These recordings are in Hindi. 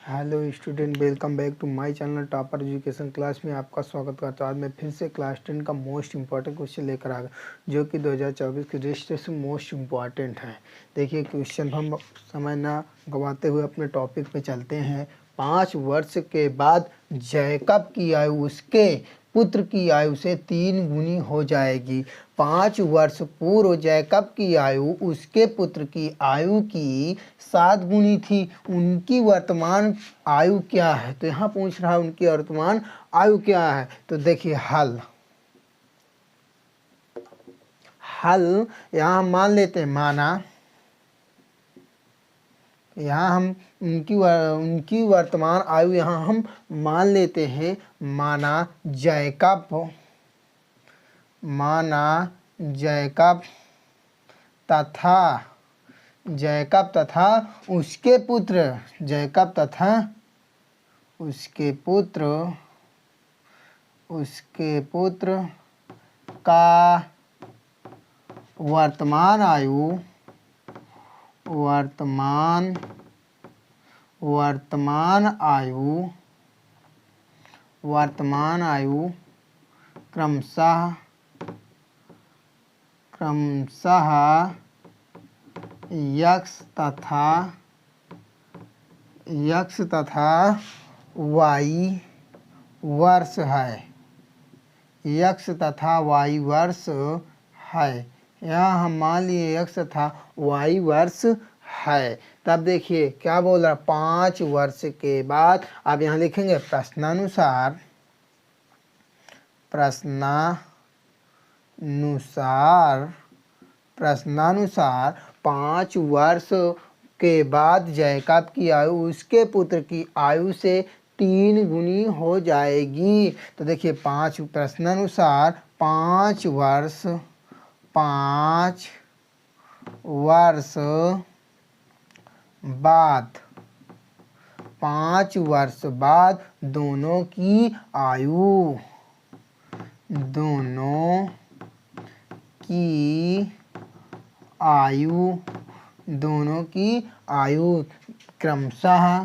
Hello student, welcome back to my channel topper education class में आपका स्वागत करता हूँ। आज मैं फिर से क्लास 10 का मोस्ट इंपॉर्टेंट क्वेश्चन लेकर आ गया, जो कि 2024 के रजिस्ट्रेशन मोस्ट इम्पॉर्टेंट है। देखिए क्वेश्चन, हम समय ना गवाते हुए अपने टॉपिक पे चलते हैं। 5 वर्ष के बाद जैकब की आयु उसके पुत्र की आयु से 3 गुनी हो जाएगी। 5 वर्ष पूर्व जैकब की आयु उसके पुत्र की आयु की 7 गुनी थी। उनकी वर्तमान आयु क्या है? तो यहाँ पूछ रहा है उनकी वर्तमान आयु क्या है। तो देखिए हल यहाँ हम मान लेते हैं, माना यहाँ हम उनकी वर्तमान आयु यहाँ हम मान लेते हैं, माना जैकब तथा उसके पुत्र का वर्तमान आयु क्रमशः यक्स तथा वाई वर्ष है। यहाँ हम मान लिए यक्स तथा वाई वर्ष है। तब देखिए क्या बोल रहा, 5 वर्ष के बाद। अब यहाँ लिखेंगे प्रश्नानुसार 5 वर्ष के बाद जैकब की आयु उसके पुत्र की आयु से 3 गुनी हो जाएगी। तो देखिए प्रश्नानुसार 5 वर्ष बाद दोनों की आयु क्रमशः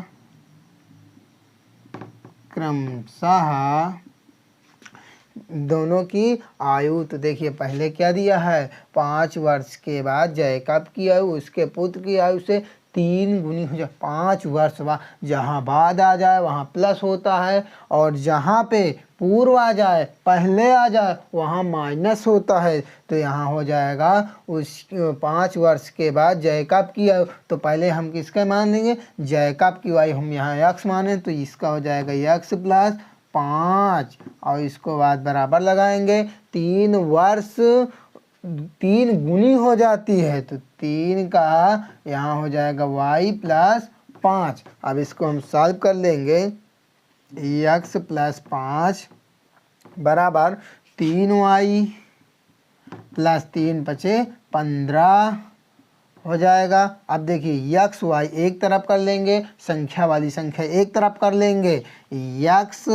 दोनों की आयु। तो देखिए पहले क्या दिया है, 5 वर्ष के बाद जैकब की आयु उसके पुत्र की आयु से 3 गुनी हो जाए। 5 वर्ष बाद, जहाँ बाद आ जाए वहाँ प्लस होता है, और जहाँ पे पूर्व आ जाए, पहले आ जाए, वहाँ माइनस होता है। तो यहाँ हो जाएगा उस 5 वर्ष के बाद जैकब की आयु। तो पहले हम किसका मान लेंगे, जैकब की आयु हम यहाँ यक्स माने, तो इसका हो जाएगा यक्स प्लस 5, और इसको बाद बराबर लगाएंगे। 3 वर्ष 3 गुनी हो जाती है, तो 3 का यहाँ हो जाएगा y प्लस 5। अब इसको हम सॉल्व कर लेंगे। x प्लस 5 बराबर 3y प्लस 3 बचे 15 हो जाएगा। अब देखिए x y एक तरफ कर लेंगे, संख्या वाली संख्या एक तरफ कर लेंगे, x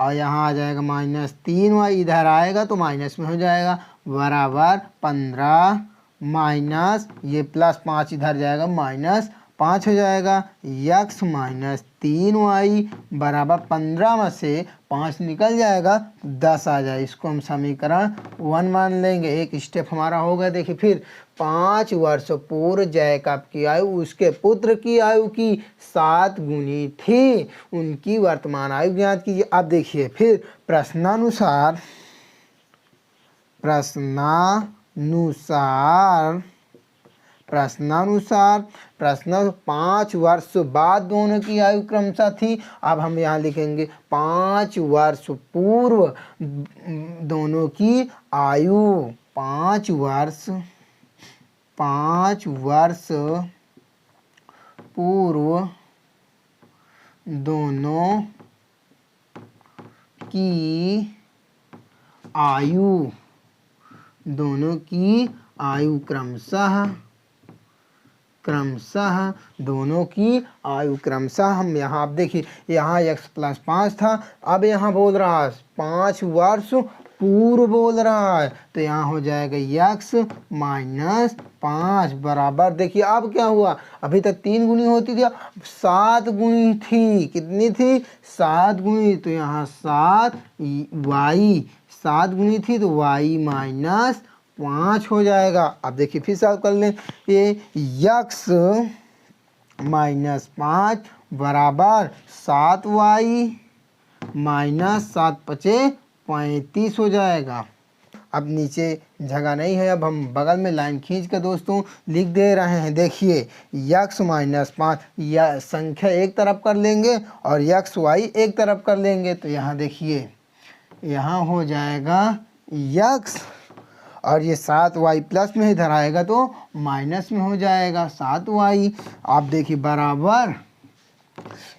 और यहाँ आ जाएगा माइनस 3y, इधर आएगा तो माइनस में हो जाएगा, बराबर 15 माइनस ये प्लस 5 इधर जाएगा, माइनस 5 हो जाएगा। x माइनस 3y बराबर 15 में से 5 निकल जाएगा, 10 आ जाए। इसको हम समीकरण 1 मान लेंगे। एक स्टेप हमारा हो गया। देखिए फिर 5 वर्ष पूर्व जैकब की आयु उसके पुत्र की आयु की 7 गुनी थी। उनकी वर्तमान आयु ज्ञात कीजिए। अब देखिए फिर प्रश्नानुसार 5 वर्ष बाद दोनों की आयु क्रमशः थी। अब हम यहाँ लिखेंगे 5 वर्ष पूर्व दोनों की आयु, 5 वर्ष पूर्व दोनों की आयु क्रमशः हम यहाँ, अब देखिए यहाँ x प्लस 5 था, अब यहाँ बोल रहा है 5 वर्ष पूर्व बोल रहा है, तो यहाँ हो जाएगा यक्स माइनस 5 बराबर, देखिए अब क्या हुआ, अभी तक 3 गुनी होती थी, 7 गुनी थी, कितनी थी 7 गुनी, तो यहाँ 7 वाई 7 गुनी थी तो वाई माइनस 5 हो जाएगा। अब देखिए फिर सॉल्व कर लें, ये यक्स माइनस 5 बराबर 7y माइनस 7×5 = 35 हो जाएगा। अब नीचे जगह नहीं है, अब हम बगल में लाइन खींच कर दोस्तों लिख दे रहे हैं। देखिए यक्स माइनस 5 या संख्या एक तरफ कर लेंगे और यक्स वाई एक तरफ कर लेंगे, तो यहाँ देखिए यहाँ हो जाएगा यक्स और ये 7y प्लस में इधर आएगा तो माइनस में हो जाएगा 7y। आप देखिए बराबर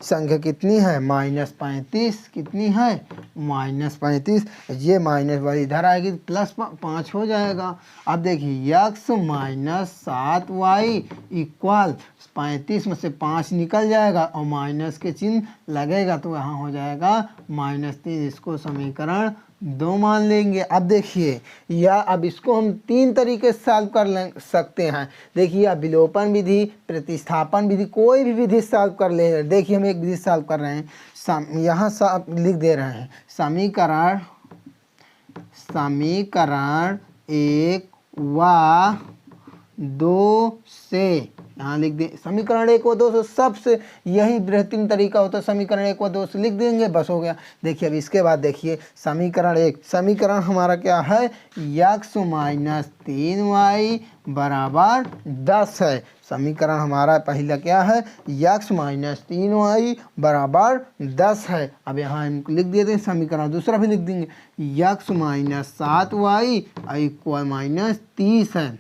संख्या कितनी है -35, कितनी है -35, ये माइनस वाली इधर आएगी प्लस 5 हो जाएगा। अब देखिए यक्स माइनस 7y इक्वल 35 में से 5 निकल जाएगा और माइनस के चिन्ह लगेगा तो यहाँ हो जाएगा -3, इसको समीकरण 2 मान लेंगे। अब देखिए या अब इसको हम 3 तरीके से सॉल्व कर सकते हैं। देखिए अब विलोपन विधि, प्रतिस्थापन विधि, कोई भी विधि सॉल्व कर ले। देखिए हम एक विधि सॉल्व कर रहे हैं, यहाँ लिख दे रहे हैं समीकरण 1 व 2 से, यहाँ लिख दे समीकरण 1 व 2 से, सबसे यही बेहतरीन तरीका होता है, समीकरण 1 व 2 से लिख देंगे बस हो गया। देखिए अब इसके बाद देखिए समीकरण 1, समीकरण हमारा क्या है यक्स माइनस 3y बराबर 10 है। समीकरण हमारा पहला क्या है यक्स माइनस 3y बराबर 10 है। अब यहाँ हम लिख देते हैं समीकरण दूसरा भी लिख देंगे यक्स माइनस 7y इक्वल -30 है।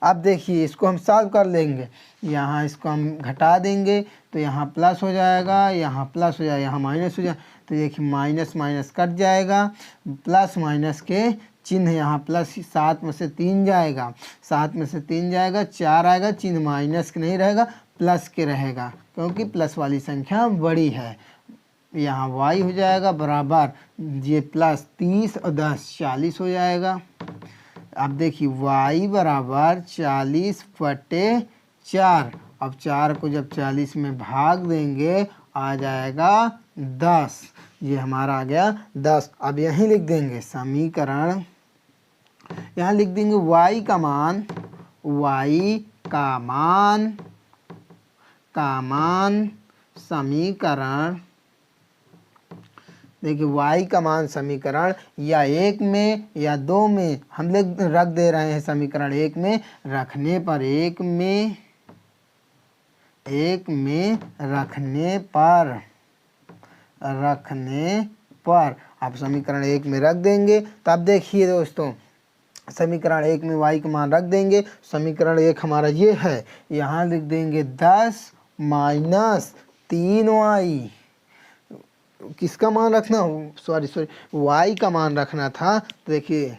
अब देखिए इसको हम सॉल्व कर लेंगे, यहाँ इसको हम घटा देंगे तो यहाँ प्लस हो जाएगा, यहाँ प्लस हो जाएगा, यहाँ माइनस हो जाएगा, तो देखिए माइनस माइनस कट जाएगा, प्लस माइनस के चिन्ह यहाँ प्लस 7 में से 3 जाएगा, 7 में से 3 जाएगा 4 आएगा, चिन्ह माइनस के नहीं रहेगा प्लस के रहेगा क्योंकि प्लस वाली संख्या बड़ी है। यहाँ y हो जाएगा बराबर ये प्लस 30 और 10 40 हो जाएगा। अब देखिए y बराबर 40/4, अब 4 को जब 40 में भाग देंगे आ जाएगा 10, ये हमारा आ गया 10। अब यहीं लिख देंगे समीकरण, यहाँ लिख देंगे y का मान समीकरण, देखिए y का मान समीकरण या 1 में या 2 में हम लोग रख दे रहे हैं, समीकरण 1 में रखने पर, 1 में रखने पर आप समीकरण 1 में रख देंगे। तब देखिए दोस्तों समीकरण 1 में y का मान रख देंगे, समीकरण 1 हमारा ये है, यहाँ लिख देंगे 10 माइनस 3y, किसका मान रखना, सॉरी y का मान रखना था, तो देखिए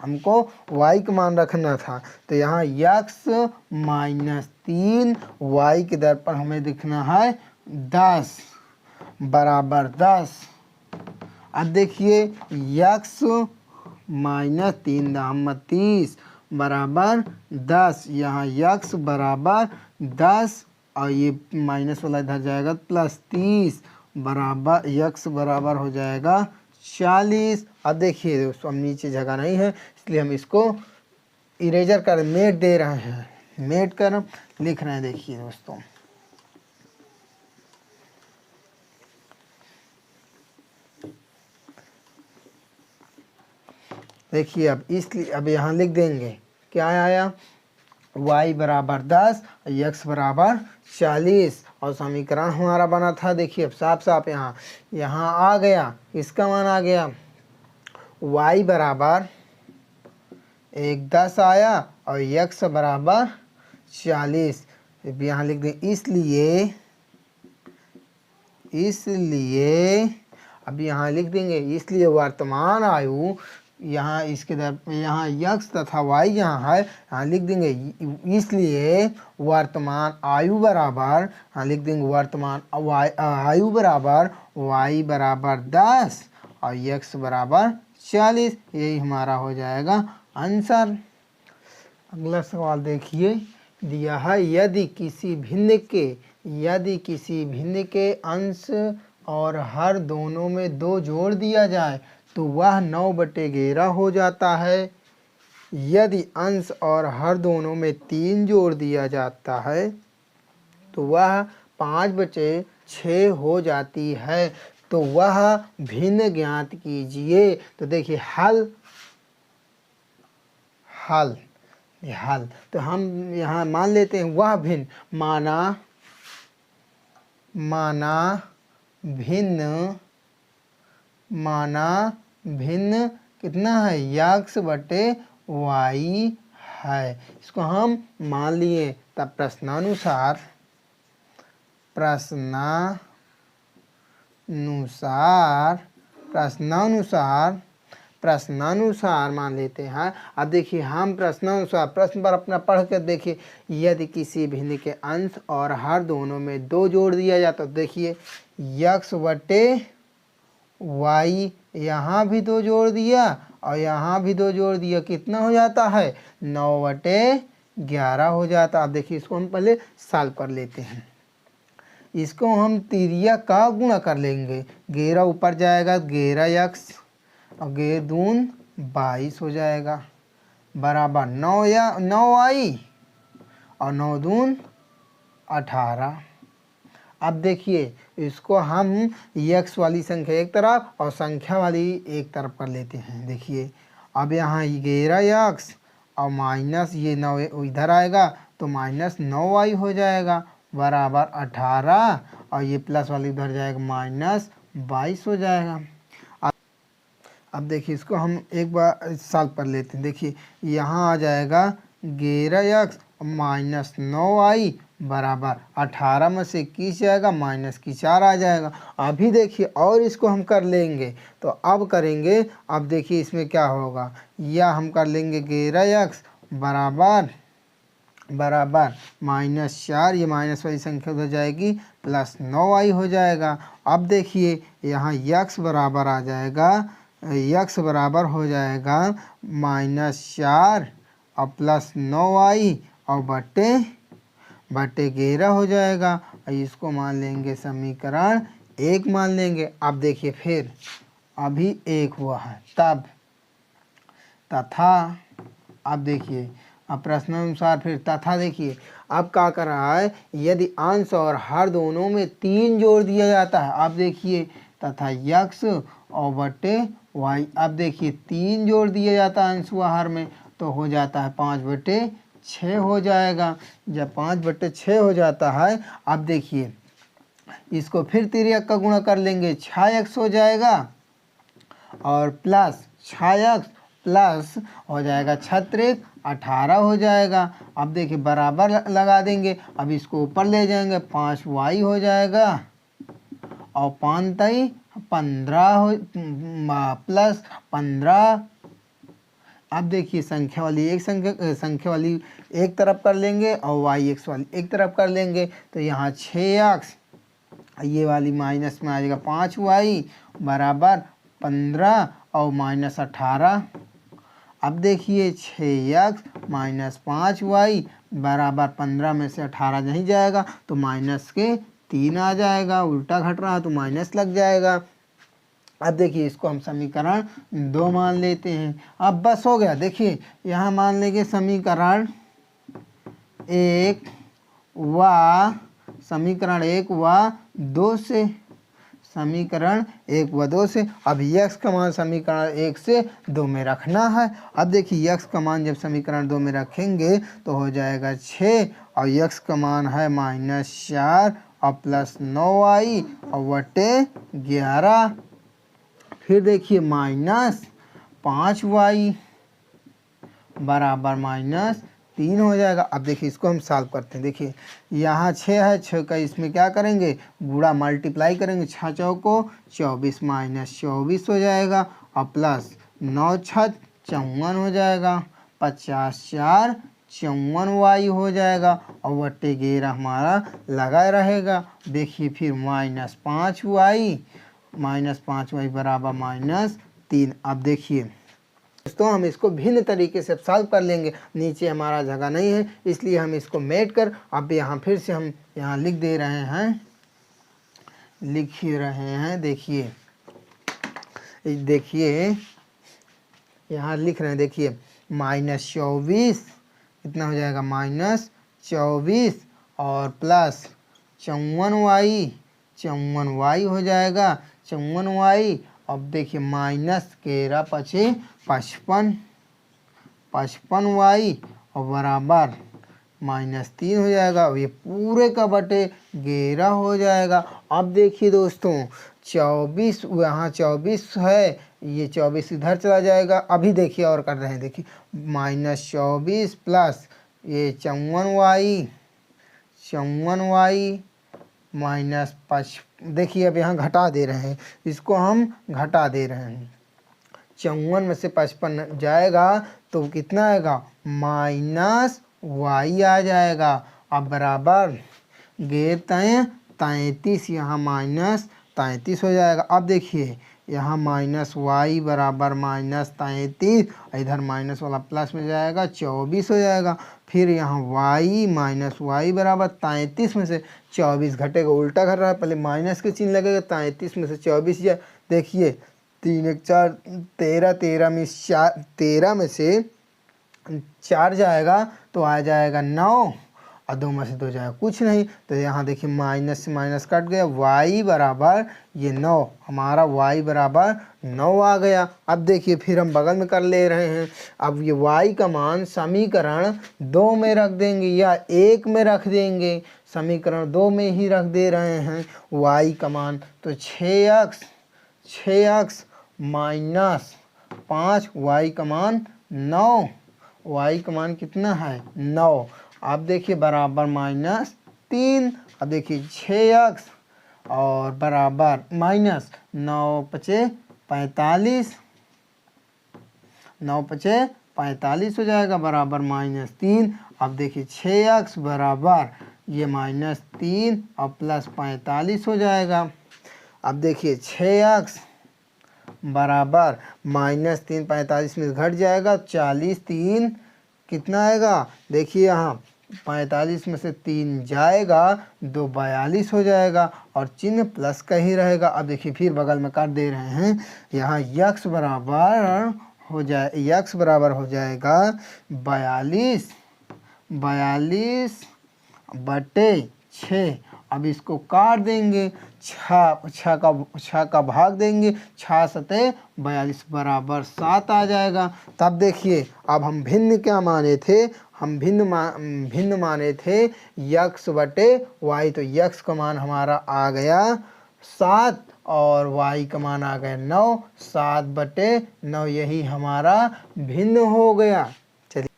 हमको y का मान रखना था, तो यहाँ x माइनस 3y के दर पर हमें लिखना है 10 बराबर 10। अब देखिए x माइनस 3×30 बराबर 10, यहाँ x बराबर 10 और ये माइनस वाला इधर जाएगा प्लस 30 बराबर x बराबर हो जाएगा 40। अब देखिए दोस्तों हम नीचे जगह नहीं है इसलिए हम इसको इरेजर कर मेट दे रहे हैं, मेट कर लिख रहे हैं। देखिए दोस्तों देखिए अब इसलिए अब यहाँ लिख देंगे क्या आया y बराबर 10 x बराबर 40 और समीकरण हमारा बना था, देखिए अब साफ साफ यहाँ आ गया, इसका मान आ गया y बराबर 10 आया और x बराबर 40। अब यहाँ लिख दें इसलिए अब यहाँ लिख देंगे इसलिए वर्तमान आयु, यहाँ इसके यहाँ x तथा y यहाँ है, यहाँ लिख देंगे इसलिए वर्तमान आयु बराबर, यहाँ लिख देंगे वर्तमान आयु बराबर y बराबर 10 और x बराबर 40। यही हमारा हो जाएगा आंसर। अगला सवाल देखिए, दिया है यदि किसी भिन्न के अंश और हर दोनों में 2 जोड़ दिया जाए तो वह 9/11 हो जाता है। यदि अंश और हर दोनों में 3 जोड़ दिया जाता है तो वह 5/6 हो जाती है। तो वह भिन्न ज्ञात कीजिए। तो देखिए हल तो हम यहाँ मान लेते हैं वह भिन्न, माना भिन्न कितना है, x/y है। इसको हम मान लिए। तब प्रश्नानुसार मान लेते हैं। अब देखिए हम प्रश्नानुसार प्रश्न पर अपना पढ़ कर देखिए, यदि किसी भिन्न के अंश और हर दोनों में 2 जोड़ दिया जाता तो देखिए x/y, यहाँ भी 2 जोड़ दिया और यहाँ भी 2 जोड़ दिया, कितना हो जाता है 9/11 हो जाता। अब देखिए इसको हम पहले सॉल्व कर लेते हैं। इसको हम तिर्यक का गुणा कर लेंगे। 11 ऊपर जाएगा 11x और 11 दून 22 हो जाएगा, बराबर 9y और 9 दून 18। अब देखिए इसको हम x वाली संख्या एक तरफ और संख्या वाली एक तरफ कर लेते हैं। देखिए अब यहाँ 11x और माइनस ये 9 इधर आएगा तो -9y हो जाएगा, बराबर 18 और ये प्लस वाली उधर जाएगा -22 हो जाएगा। अब देखिए इसको हम एक बार सॉल्व कर लेते हैं। देखिए यहाँ आ जाएगा 11x -9y बराबर 18 में से 21 जाएगा, -4 आ जाएगा। अभी देखिए और इसको हम कर लेंगे। तो अब करेंगे, अब देखिए इसमें क्या होगा, या हम कर लेंगे 11x बराबर -4, ये माइनस वाली संख्या हो जाएगी +9y हो जाएगा। अब देखिए यहाँ x बराबर आ जाएगा, x बराबर हो जाएगा -4 और +9y और बटे 11 हो जाएगा। और इसको मान लेंगे समीकरण 1 मान लेंगे। अब देखिए फिर अभी 1 हुआ है तब तथा, अब देखिए अब प्रश्नानुसार फिर तथा देखिए अब क्या कर रहा है, यदि अंश और हर दोनों में 3 जोड़ दिया जाता है। अब देखिए तथा x और बटे y, अब देखिए 3 जोड़ दिया जाता है अंश व हर में तो हो जाता है 5/6 हो जाएगा। जब 5/6 हो जाता है, अब देखिए इसको फिर तिर्यक का गुणा कर लेंगे, 6x हो जाएगा और प्लस 6x प्लस हो जाएगा 6 18 हो जाएगा। अब देखिए बराबर लगा देंगे, अब इसको ऊपर ले जाएंगे 5y हो जाएगा और 5 15 हो प्लस 15। अब देखिए संख्या वाली एक तरफ कर लेंगे और yx वाली एक तरफ कर लेंगे। तो यहाँ 6x, ये वाली माइनस में आ जाएगा 5y बराबर 15 और -18। अब देखिए 6x -5y बराबर 15 में से 18 नहीं जाएगा तो -3 आ जाएगा, उल्टा घट रहा है तो माइनस लग जाएगा। अब देखिए इसको हम समीकरण 2 मान लेते हैं। अब बस हो गया। देखिए यहाँ मान लेंगे समीकरण 1 व 2 से, समीकरण 1 व 2 से। अब x का मान समीकरण 1 से 2 में रखना है। अब देखिए x का मान जब समीकरण 2 में रखेंगे तो हो जाएगा 6 और x का मान है -4 और +9y और बटे 11। फिर देखिए -5y बराबर -3 हो जाएगा। अब देखिए इसको हम सॉल्व करते हैं। देखिए यहाँ 6 है, 6 का इसमें क्या करेंगे, गुणा मल्टीप्लाई करेंगे, 6 चौको 24 -24 हो जाएगा और प्लस 9 6 54 हो जाएगा, 50 4 54y हो जाएगा और बटे 11 हमारा लगा रहेगा। देखिए फिर -5y बराबर 3। अब देखिए दोस्तों हम इसको भिन्न तरीके से सॉल्व कर लेंगे। नीचे हमारा जगह नहीं है इसलिए हम इसको मेट कर अब यहाँ फिर से हम यहाँ लिख दे रहे हैं, देखिए यहाँ लिख रहे हैं। देखिए -24 कितना हो जाएगा, -24 और प्लस 54y हो जाएगा, 54y। अब देखिए -13 पचे 55y और बराबर -3 हो जाएगा। अब ये पूरे का बटे 11 हो जाएगा। अब देखिए दोस्तों 24 यहाँ 24 है, ये 24 इधर चला जाएगा। अभी देखिए और कर रहे हैं, देखिए -24 प्लस ये 54y -5। देखिए अब यहाँ घटा दे रहे हैं, इसको हम घटा दे रहे हैं। 54 में से 55 जाएगा तो कितना आएगा, -y आ जाएगा। अब बराबर 33, यहाँ -33 हो जाएगा। अब देखिए यहाँ -y बराबर -33, इधर माइनस वाला प्लस में जाएगा 24 हो जाएगा। फिर यहाँ y बराबर 33 में से 24 घटेगा, उल्टा कर रहा है, पहले माइनस के चिन्ह लगेगा, 33 में से 24 जाए। देखिए 3 1 4 13, 13 में से 4 जाएगा तो आ जाएगा 9 और 2 में से 2 जाएगा कुछ नहीं। तो यहाँ देखिए माइनस से माइनस कट गया, y बराबर ये 9, हमारा y बराबर 9 आ गया। अब देखिए फिर हम बगल में कर ले रहे हैं। अब ये y का मान समीकरण 2 में रख देंगे या 1 में रख देंगे, समीकरण 2 में ही रख दे रहे हैं y का मान। तो 6x -5, y का मान 9, y का मान कितना है 9। अब देखिए बराबर -3। अब देखिए 6x और बराबर -9 पचे 45, 9 पचे 45 हो जाएगा, बराबर -3। अब देखिए 6x बराबर ये -3 और प्लस 45 हो जाएगा। अब देखिए 6x बराबर -3, 45 में घट जाएगा, 40, 3 कितना आएगा, देखिए यहाँ 45 में से 3 जाएगा, 2 42 हो जाएगा और चिन्ह प्लस का ही रहेगा। अब देखिए फिर बगल में कर दे रहे हैं, यहाँ x बराबर हो जाएगा 42 बटे 6। अब इसको काट देंगे, 6 का भाग देंगे, 6 सते 42 बराबर 7 आ जाएगा। तब देखिए अब हम भिन्न क्या माने थे, हम भिन्न माने थे x बटे y। तो x का मान हमारा आ गया 7 और y का मान आ गया 9, 7 बटे 9 यही हमारा भिन्न हो गया। चलिए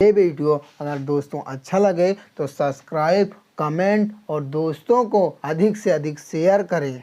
ये वीडियो अगर दोस्तों अच्छा लगे तो सब्सक्राइब, कमेंट और दोस्तों को अधिक से अधिक शेयर करें।